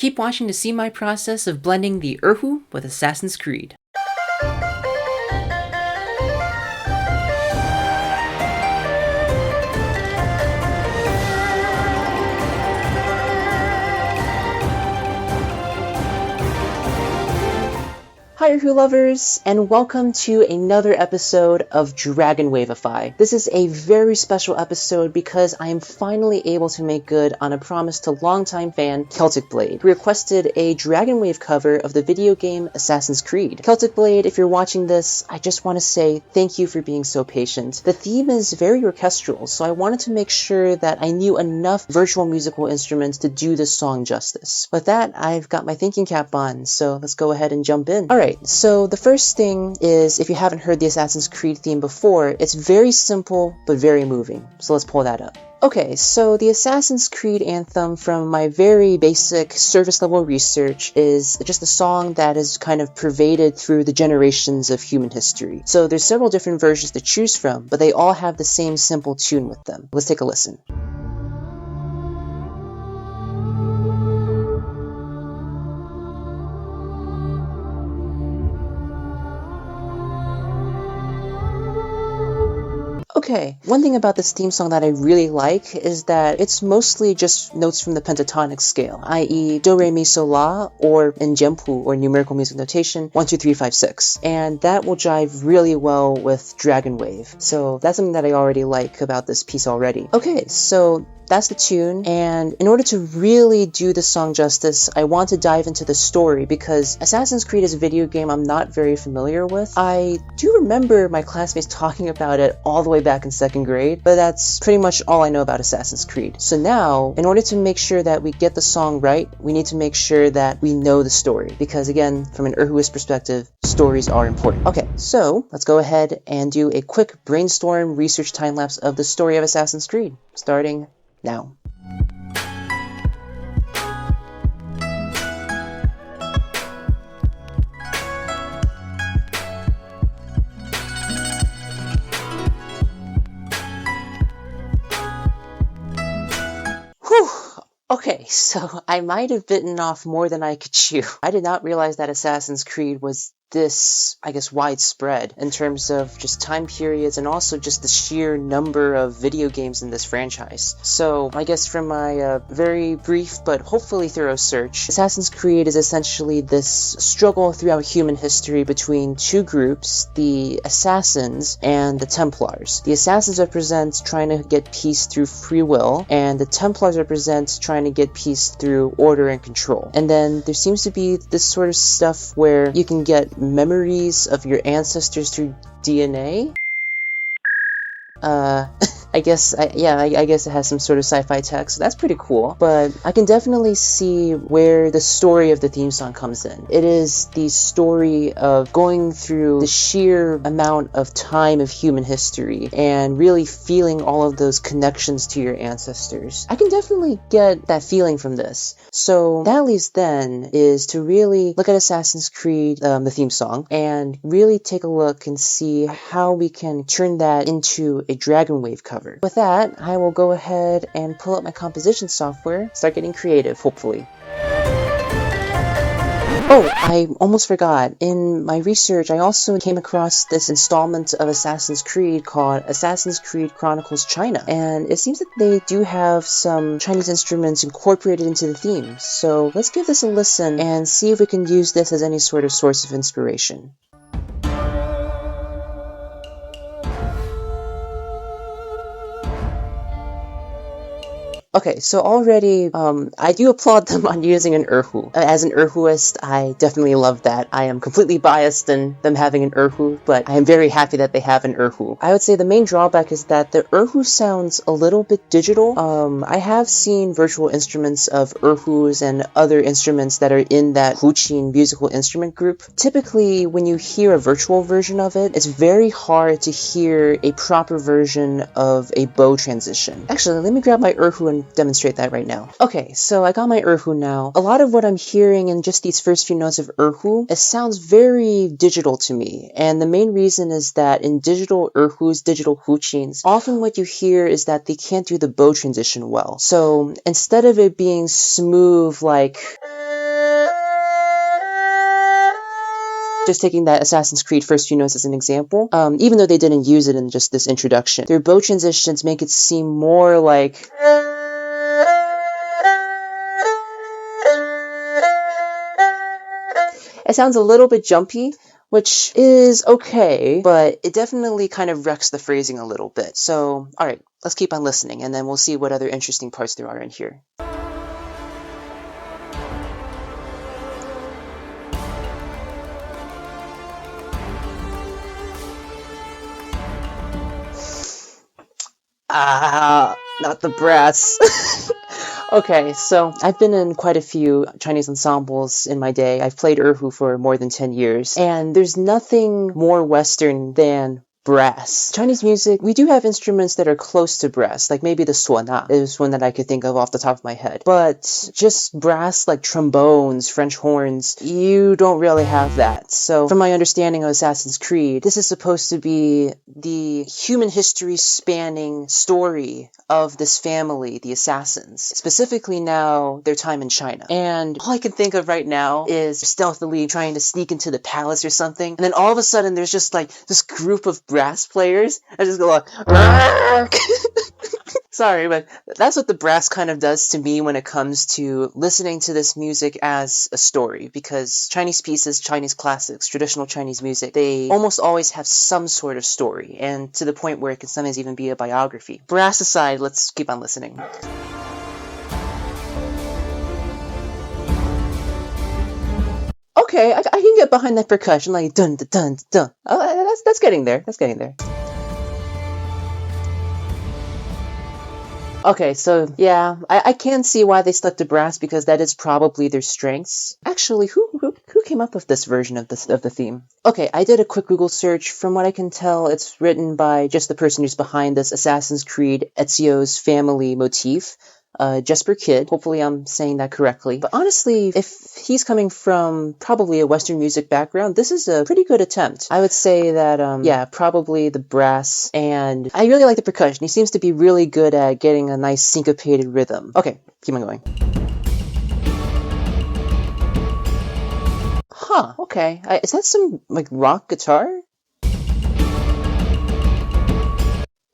Keep watching to see my process of blending the erhu with Assassin's Creed. Hi erhu lovers, and welcome to another episode of Dragon Waveify. This is a very special episode because I am finally able to make good on a promise to longtime fan Celtic Blade, who requested a Dragon Wave cover of the video game Assassin's Creed. Celtic Blade, if you're watching this, I just want to say thank you for being so patient. The theme is very orchestral, so I wanted to make sure that I knew enough virtual musical instruments to do this song justice. With that, I've got my thinking cap on, so let's go ahead and jump in. Alright. So the first thing is, if you haven't heard the Assassin's Creed theme before, it's very simple but very moving. So let's pull that up. Okay, so the Assassin's Creed anthem, from my very basic surface level research, is just a song that is kind of pervaded through the generations of human history. So there's several different versions to choose from, but they all have the same simple tune with them. Let's take a listen. Okay, one thing about this theme song that I really like is that it's mostly just notes from the pentatonic scale, i.e. do, re, mi, so, la, or in Jempu, or numerical music notation, 1, 2, 3, 5, 6. And that will jive really well with Dragon Wave. So that's something that I already like about this piece already. Okay, so that's the tune, and in order to really do the song justice, I want to dive into the story, because Assassin's Creed is a video game I'm not very familiar with. I do remember my classmates talking about it all the way back in 2nd grade, but that's pretty much all I know about Assassin's Creed. So now, in order to make sure that we get the song right, we need to make sure that we know the story, because again, from an erhuist perspective, stories are important. Okay, so let's go ahead and do a quick brainstorm research time-lapse of the story of Assassin's Creed, starting now. Whew. Okay, so I might have bitten off more than I could chew. I did not realize that Assassin's Creed was this, I guess, widespread in terms of just time periods and also just the sheer number of video games in this franchise. So I guess from my very brief but hopefully thorough search, Assassin's Creed is essentially this struggle throughout human history between two groups, the Assassins and the Templars. The Assassins represent trying to get peace through free will, and the Templars represent trying to get peace through order and control. And then there seems to be this sort of stuff where you can get memories of your ancestors through DNA. I guess it has some sort of sci-fi text, so that's pretty cool. But I can definitely see where the story of the theme song comes in. It is the story of going through the sheer amount of time of human history and really feeling all of those connections to your ancestors. I can definitely get that feeling from this. So that leaves then is to really look at Assassin's Creed, the theme song, and really take a look and see how we can turn that into a Dragon Wave cover. With that, I will go ahead and pull up my composition software, start getting creative, hopefully. Oh, I almost forgot. In my research, I also came across this installment of Assassin's Creed called Assassin's Creed Chronicles China, and it seems that they do have some Chinese instruments incorporated into the theme. So let's give this a listen and see if we can use this as any sort of source of inspiration. Okay, so already, I do applaud them on using an erhu. As an erhuist, I definitely love that. I am completely biased in them having an erhu, but I am very happy that they have an erhu. I would say the main drawback is that the erhu sounds a little bit digital. I have seen virtual instruments of erhus and other instruments that are in that huqin musical instrument group. Typically, when you hear a virtual version of it, it's very hard to hear a proper version of a bow transition. Actually, let me grab my erhu and demonstrate that right now. Okay, so I got my erhu now. A lot of what I'm hearing in just these first few notes of erhu, it sounds very digital to me, and the main reason is that in digital erhus, digital huqins, often what you hear is that they can't do the bow transition well. So instead of it being smooth like Just taking that Assassin's Creed first few notes as an example, even though they didn't use it in just this introduction, their bow transitions make it seem more like... It sounds a little bit jumpy, which is okay, but it definitely kind of wrecks the phrasing a little bit. So, alright, let's keep on listening, and then we'll see what other interesting parts there are in here. Not the brass. Okay, so I've been in quite a few Chinese ensembles in my day. I've played erhu for more than 10 years, and there's nothing more Western than brass. Chinese music, we do have instruments that are close to brass, like maybe the suona is one that I could think of off the top of my head. But just brass like trombones, French horns, you don't really have that. So from my understanding of Assassin's Creed, this is supposed to be the human history spanning story of this family, the Assassins. Specifically now, their time in China. And all I can think of right now is stealthily trying to sneak into the palace or something, and then all of a sudden there's just like this group of brass players that just go like... Sorry, but that's what the brass kind of does to me when it comes to listening to this music as a story, because Chinese pieces, Chinese classics, traditional Chinese music, they almost always have some sort of story, and to the point where it can sometimes even be a biography. Brass aside, let's keep on listening. Okay, I can get behind that percussion, like dun dun dun dun. Oh, that's getting there. That's getting there. Okay, so yeah, I can see why they stuck to brass, because that is probably their strengths. Actually, who came up with this version of the theme? Okay, I did a quick Google search. From what I can tell, it's written by just the person who's behind this Assassin's Creed Ezio's family motif. Jesper Kid. Hopefully I'm saying that correctly. But honestly, if he's coming from probably a Western music background, this is a pretty good attempt. I would say that, yeah, probably the brass, and I really like the percussion. He seems to be really good at getting a nice syncopated rhythm. Okay, keep on going. Huh, okay. Is that some, like, rock guitar?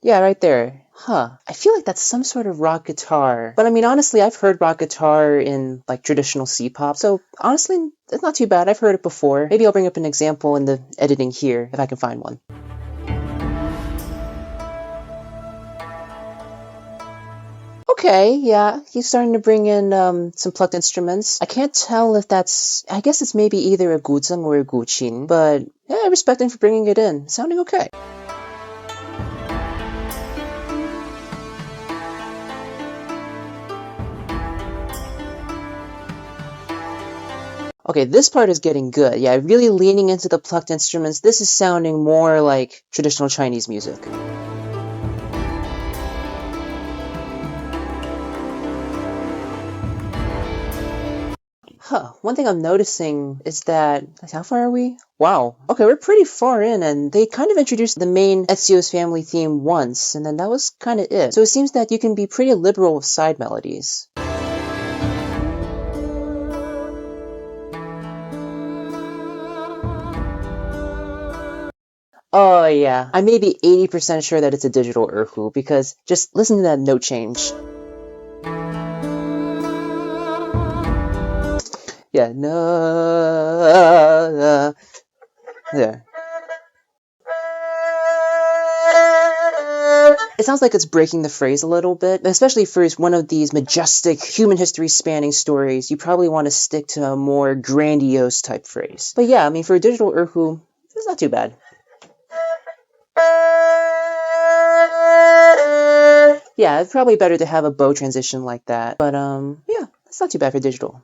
Yeah, right there. Huh. I feel like that's some sort of rock guitar. But I mean, honestly, I've heard rock guitar in, like, traditional C-pop, so honestly, it's not too bad. I've heard it before. Maybe I'll bring up an example in the editing here, if I can find one. Okay, yeah, he's starting to bring in some plucked instruments. I can't tell if that's... I guess it's maybe either a guzheng or a guqin, but yeah, I respect him for bringing it in. Sounding okay. Okay, this part is getting good. Yeah, really leaning into the plucked instruments. This is sounding more like traditional Chinese music. Huh, one thing I'm noticing is that... How far are we? Wow. Okay, we're pretty far in, and they kind of introduced the main Ezio's family theme once, and then that was kind of it. So it seems that you can be pretty liberal with side melodies. Oh yeah, I may be 80% sure that it's a digital erhu, because just listen to that note change. Yeah, no, there. It sounds like it's breaking the phrase a little bit, especially for one of these majestic human history spanning stories. You probably want to stick to a more grandiose type phrase. But yeah, I mean, for a digital erhu, it's not too bad. Yeah, it's probably better to have a bow transition like that, but yeah, it's not too bad for digital.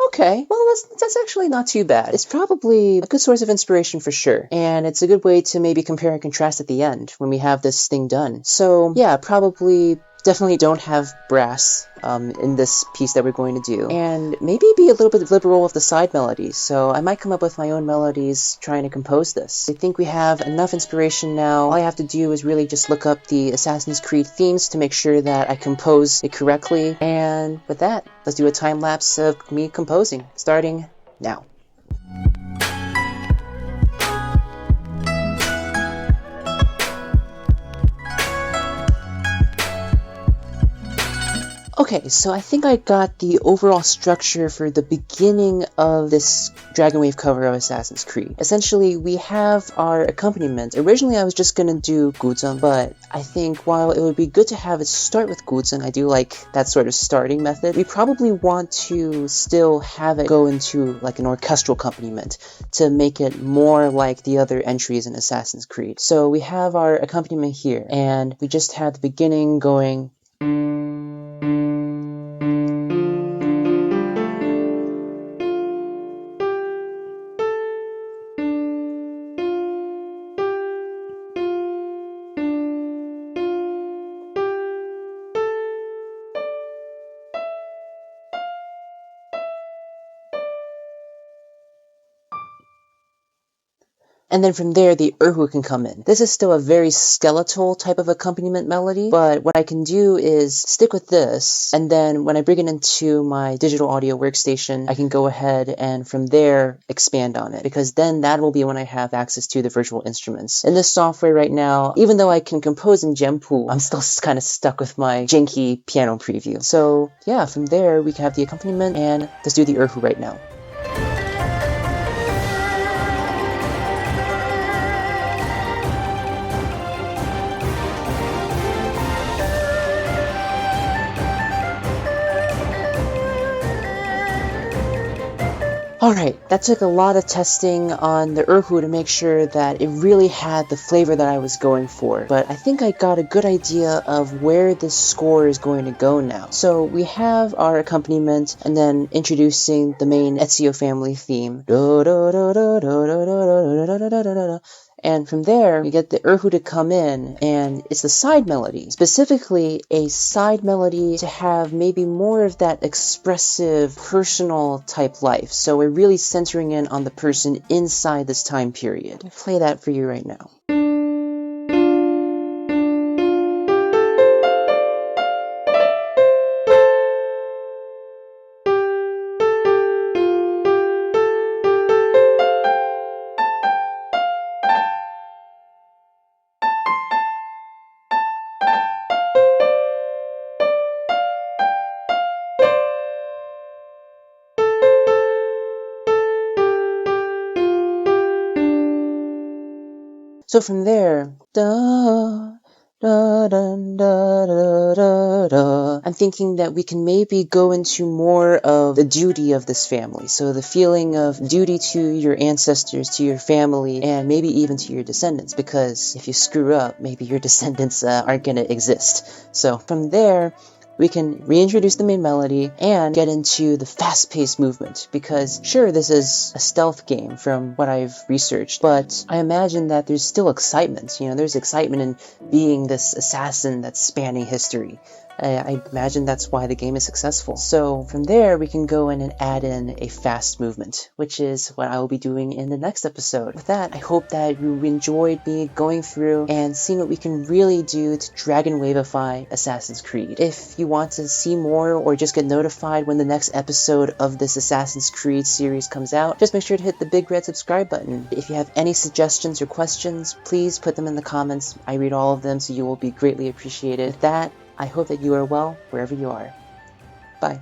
Okay, well, that's actually not too bad. It's probably a good source of inspiration for sure, and it's a good way to maybe compare and contrast at the end when we have this thing done. So yeah, probably definitely don't have brass in this piece that we're going to do, and maybe be a little bit liberal with the side melodies, so I might come up with my own melodies trying to compose this. I think we have enough inspiration now. All I have to do is really just look up the Assassin's Creed themes to make sure that I compose it correctly, and with that, let's do a time lapse of me composing, starting now. Okay, so I think I got the overall structure for the beginning of this Dragon Wave cover of Assassin's Creed. Essentially, we have our accompaniment. Originally, I was just gonna do guzheng, but I think while it would be good to have it start with guzheng, I do like that sort of starting method, we probably want to still have it go into like an orchestral accompaniment to make it more like the other entries in Assassin's Creed. So we have our accompaniment here, and we just had the beginning going. And then from there, the erhu can come in. This is still a very skeletal type of accompaniment melody, but what I can do is stick with this, and then when I bring it into my digital audio workstation, I can go ahead and from there expand on it, because then that will be when I have access to the virtual instruments. In this software right now, even though I can compose in Gempu, I'm still kind of stuck with my janky piano preview. So yeah, from there, we can have the accompaniment, and let's do the erhu right now. Alright, that took a lot of testing on the erhu to make sure that it really had the flavor that I was going for, but I think I got a good idea of where this score is going to go now. So we have our accompaniment, and then introducing the main Ezio family theme. And from there, we get the erhu to come in, and it's the side melody. Specifically, a side melody to have maybe more of that expressive, personal type life. So we're really centering in on the person inside this time period. I'll play that for you right now. So from there, I'm thinking that we can maybe go into more of the duty of this family. So the feeling of duty to your ancestors, to your family, and maybe even to your descendants. Because if you screw up, maybe your descendants aren't going to exist. So from there, we can reintroduce the main melody and get into the fast-paced movement, because sure, this is a stealth game from what I've researched, but I imagine that there's still excitement. You know, there's excitement in being this assassin that's spanning history. I imagine that's why the game is successful. So from there, we can go in and add in a fast movement, which is what I will be doing in the next episode. With that, I hope that you enjoyed me going through and seeing what we can really do to Dragon Waveify Assassin's Creed. If you want to see more or just get notified when the next episode of this Assassin's Creed series comes out, just make sure to hit the big red subscribe button. If you have any suggestions or questions, please put them in the comments. I read all of them, so you will be greatly appreciated. With that, I hope that you are well wherever you are. Bye.